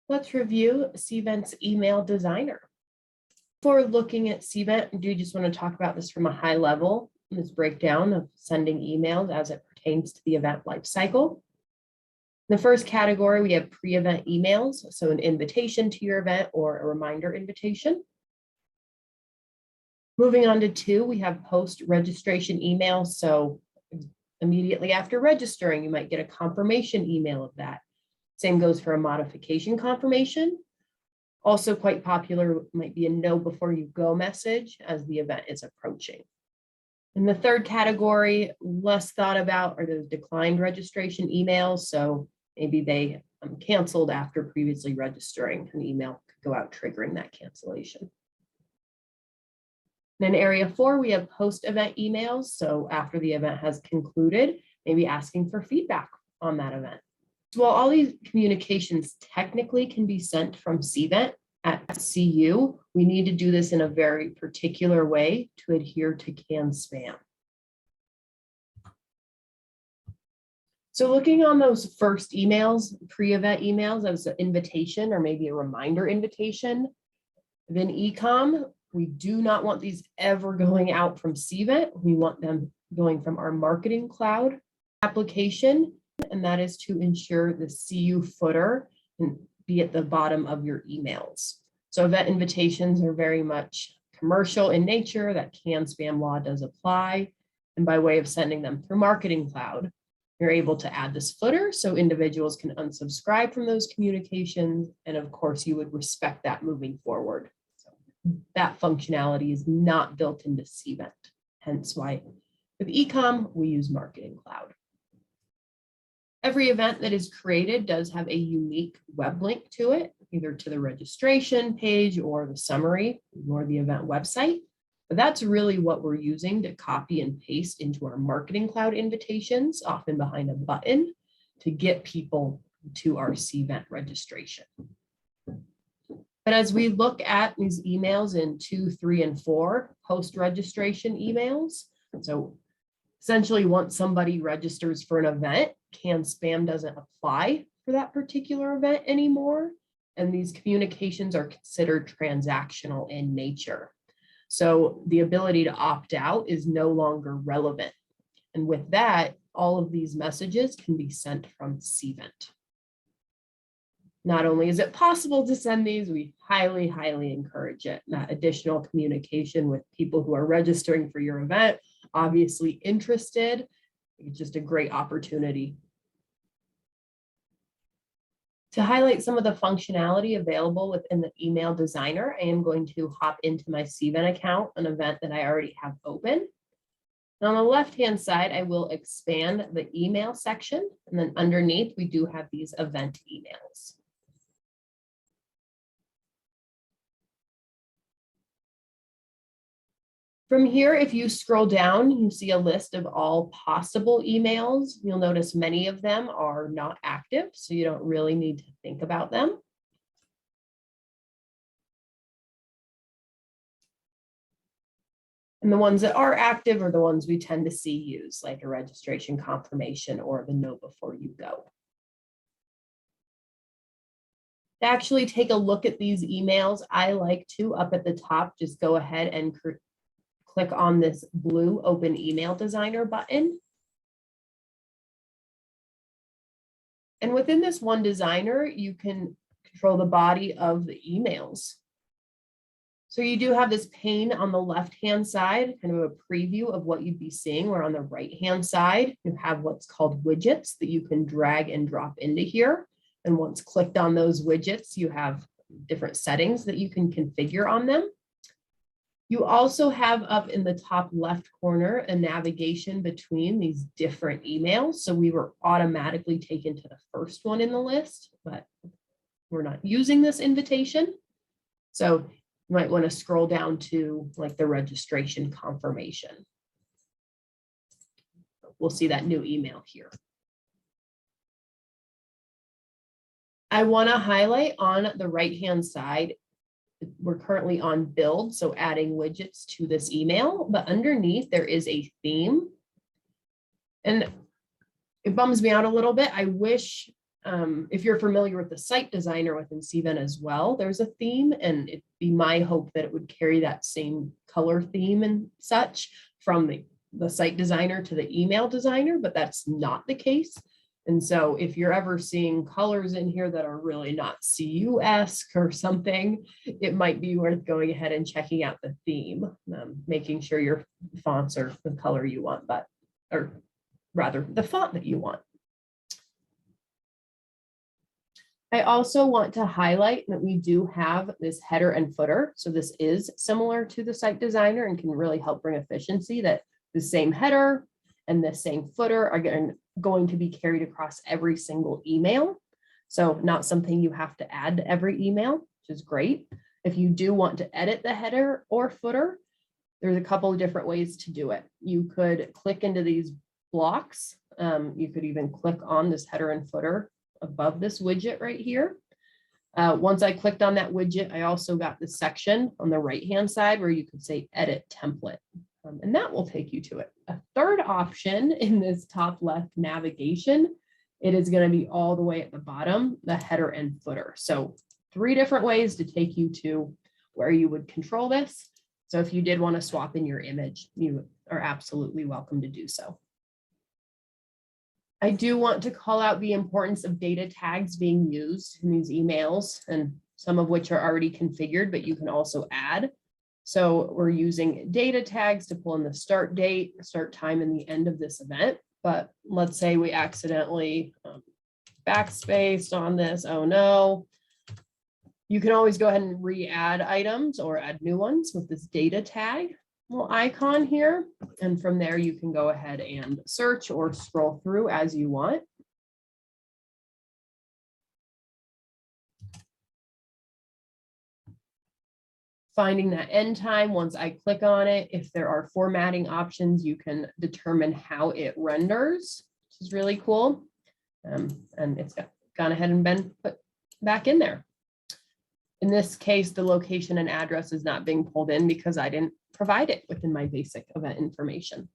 Let's review Cvent's email designer. Before looking at Cvent, I do just want to talk about this from a high level, this breakdown of sending emails as it pertains to the event lifecycle. In the first category, we have pre-event emails, so an invitation to your event or a reminder invitation. Moving on to 2, we have post-registration emails. So immediately after registering, you might get a confirmation email of that. Same goes for a modification confirmation. Also quite popular might be a know before you go message as the event is approaching. In the third category, less thought about are those declined registration emails. So maybe they canceled after previously registering. An email could go out triggering that cancellation. And in area 4, we have post-event emails. So after the event has concluded, maybe asking for feedback on that event. So while all these communications technically can be sent from Cvent at CU, we need to do this in a very particular way to adhere to CAN-SPAM. So looking on those first emails, pre-event emails as an invitation or maybe a reminder invitation, then eComm, we do not want these ever going out from Cvent. We want them going from our marketing cloud application, and that is to ensure the CU footer can be at the bottom of your emails. So event invitations are very much commercial in nature. That CAN-SPAM law does apply. And by way of sending them through marketing cloud, you're able to add this footer so individuals can unsubscribe from those communications. And of course, you would respect that moving forward. That functionality is not built into Cvent, hence why with eComm, we use Marketing Cloud. Every event that is created does have a unique web link to it, either to the registration page or the summary or the event website. But that's really what we're using to copy and paste into our Marketing Cloud invitations, often behind a button, to get people to our Cvent registration. But as we look at these emails in 2, 3, and 4, post-registration emails, so essentially once somebody registers for an event, CAN-SPAM doesn't apply for that particular event anymore, and these communications are considered transactional in nature. So the ability to opt out is no longer relevant. And with that, all of these messages can be sent from Cvent. Not only is it possible to send these, we highly, highly encourage it. That additional communication with people who are registering for your event, obviously interested. It's just a great opportunity. To highlight some of the functionality available within the email designer, I am going to hop into my Cvent account, an event that I already have open. And on the left-hand side, I will expand the email section. And then underneath, we do have these event emails. From here, if you scroll down, you see a list of all possible emails. You'll notice many of them are not active, so you don't really need to think about them. And the ones that are active are the ones we tend to see used, like a registration confirmation or the know before you go. To actually take a look at these emails, I like to, up at the top, just go ahead and click on this blue Open Email Designer button. And within this one designer, you can control the body of the emails. So you do have this pane on the left-hand side, kind of a preview of what you'd be seeing, where on the right-hand side, you have what's called widgets that you can drag and drop into here. And once clicked on those widgets, you have different settings that you can configure on them. You also have up in the top left corner a navigation between these different emails. So we were automatically taken to the first one in the list, but we're not using this invitation. So you might want to scroll down to like the registration confirmation. We'll see that new email here. I want to highlight on the right-hand side, we're currently on build, so adding widgets to this email, but underneath there is a theme. And it bums me out a little bit. I wish if you're familiar with the site designer within Cvent as well, there's a theme, and it'd be my hope that it would carry that same color theme and such from the site designer to the email designer, but that's not the case. And so if you're ever seeing colors in here that are really not CU-esque or something, it might be worth going ahead and checking out the theme, making sure your fonts are the color you want, or rather the font that you want. I also want to highlight that we do have this header and footer. So this is similar to the site designer and can really help bring efficiency, that the same header and the same footer are going to be carried across every single email. So not something you have to add to every email, which is great. If you do want to edit the header or footer, there's a couple of different ways to do it. You could click into these blocks. You could even click on this header and footer above this widget right here. Once I clicked on that widget, I also got the section on the right-hand side where you could say edit template, and that will take you to it. A third option in this top left navigation, it is going to be all the way at the bottom, the header and footer. So 3 different ways to take you to where you would control this. So if you did want to swap in your image, you are absolutely welcome to do so. I do want to call out the importance of data tags being used in these emails, and some of which are already configured, but you can also add. So we're using data tags to pull in the start date, start time, and the end of this event. But let's say we accidentally backspaced on this. Oh no. You can always go ahead and re-add items or add new ones with this data tag little icon here. And from there, you can go ahead and search or scroll through as you want. Finding that end time, once I click on it, if there are formatting options, you can determine how it renders, which is really cool. And it's gone ahead and been put back in there. In this case, the location and address is not being pulled in because I didn't provide it within my basic event information.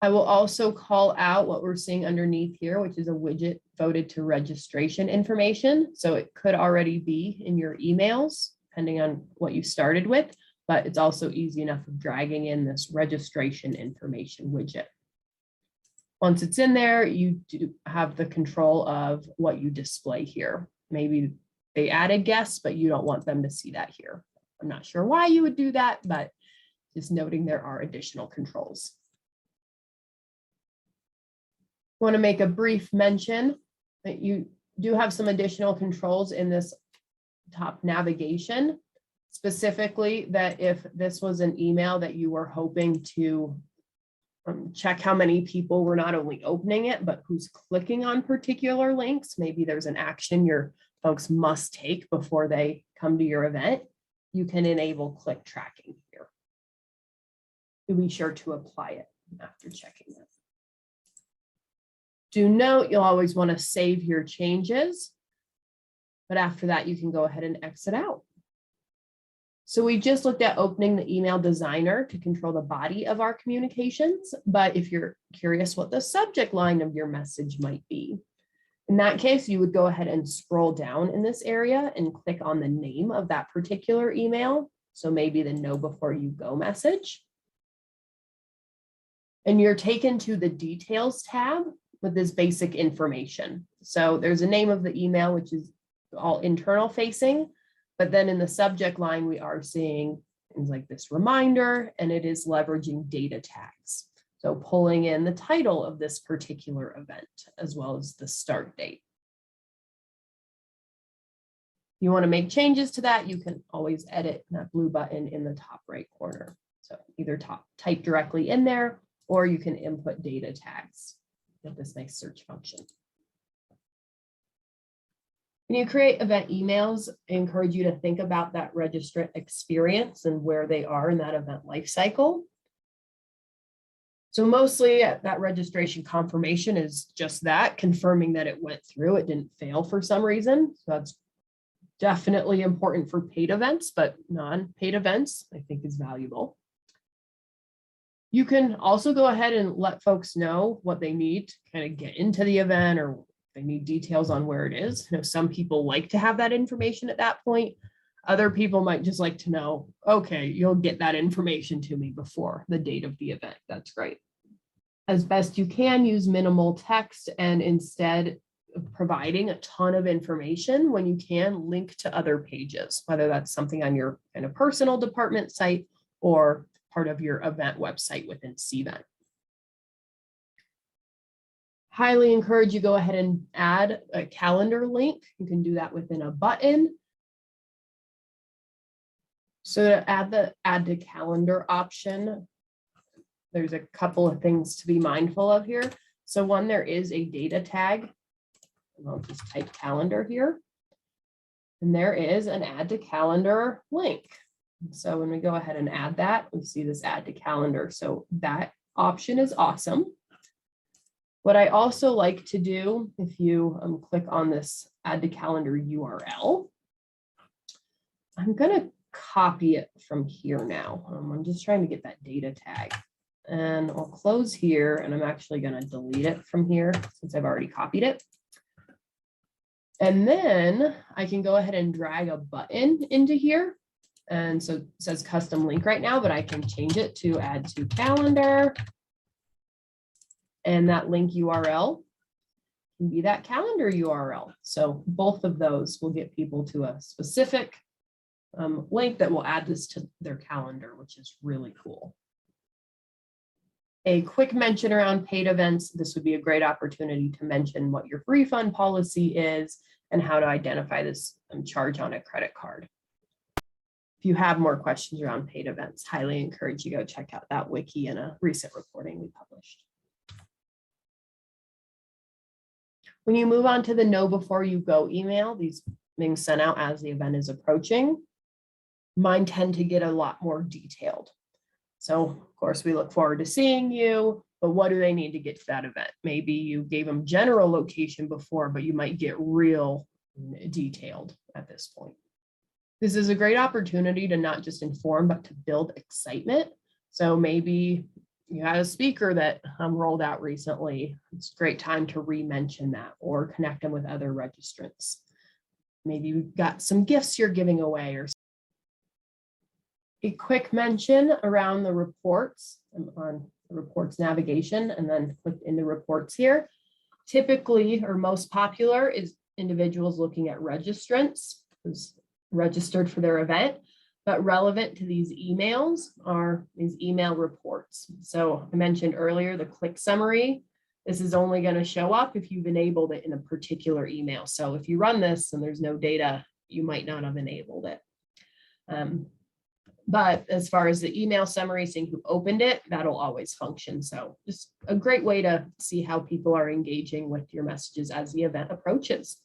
I will also call out what we're seeing underneath here, which is a widget voted to registration information. So it could already be in your emails, depending on what you started with, but it's also easy enough of dragging in this registration information widget. Once it's in there, you do have the control of what you display here. Maybe they added guests, but you don't want them to see that here. I'm not sure why you would do that, but just noting there are additional controls. I want to make a brief mention that you do have some additional controls in this top navigation, specifically that if this was an email that you were hoping to check how many people were not only opening it, but who's clicking on particular links. Maybe there's an action your folks must take before they come to your event. You can enable click tracking here. Be sure to apply it after checking that. Do note you'll always want to save your changes, but after that you can go ahead and exit out. So we just looked at opening the email designer to control the body of our communications, but if you're curious what the subject line of your message might be, in that case, you would go ahead and scroll down in this area and click on the name of that particular email. So maybe the know before you go message. And you're taken to the details tab with this basic information. So there's a name of the email, which is all internal facing. But then in the subject line, we are seeing things like this reminder, and it is leveraging data tags. So pulling in the title of this particular event, as well as the start date. If you want to make changes to that, you can always edit that blue button in the top right corner. So either type directly in there, or you can input data tags with this nice search function. When you create event emails, I encourage you to think about that registrant experience and where they are in that event lifecycle. So mostly that registration confirmation is just that, confirming that it went through, it didn't fail for some reason. So that's definitely important for paid events, but non-paid events, I think, is valuable. You can also go ahead and let folks know what they need to kind of get into the event, or they need details on where it is. You know, some people like to have that information at that point. Other people might just like to know, okay, you'll get that information to me before the date of the event. That's great. As best you can, use minimal text, and instead of providing a ton of information, when you can, link to other pages, whether that's something on your kind of personal department site or part of your event website within Cvent. Highly encourage you go ahead and add a calendar link. You can do that within a button. So to add the add to calendar option, there's a couple of things to be mindful of here. So one, there is a data tag. And I'll just type calendar here. And there is an add to calendar link. So when we go ahead and add that, we see this add to calendar. So that option is awesome. What I also like to do, if you click on this add to calendar URL, I'm going to copy it from here now. I'm just trying to get that data tag, and I'll close here, and I'm actually going to delete it from here since I've already copied it. And then I can go ahead and drag a button into here. And so it says custom link right now, but I can change it to add to calendar. And that link URL can be that calendar URL. So both of those will get people to a specific link that will add this to their calendar, which is really cool. A quick mention around paid events. This would be a great opportunity to mention what your refund policy is and how to identify this charge on a credit card. If you have more questions around paid events, highly encourage you to go check out that wiki and a recent reporting we published. When you move on to the know before you go email, these being sent out as the event is approaching, mine tend to get a lot more detailed. So of course we look forward to seeing you, but what do they need to get to that event? Maybe you gave them general location before, but you might get real detailed at this point. This is a great opportunity to not just inform, but to build excitement. So maybe you had a speaker that rolled out recently. It's a great time to re-mention that or connect them with other registrants. Maybe you've got some gifts you're giving away, or a quick mention around the reports. I'm on the reports navigation and then click into reports here. Typically, or most popular, is individuals looking at registrants who's registered for their event, but relevant to these emails are these email reports. So I mentioned earlier the click summary. This is only going to show up if you've enabled it in a particular email. So if you run this and there's no data, you might not have enabled it. But as far as the email summary, seeing who opened it, that'll always function. So just a great way to see how people are engaging with your messages as the event approaches.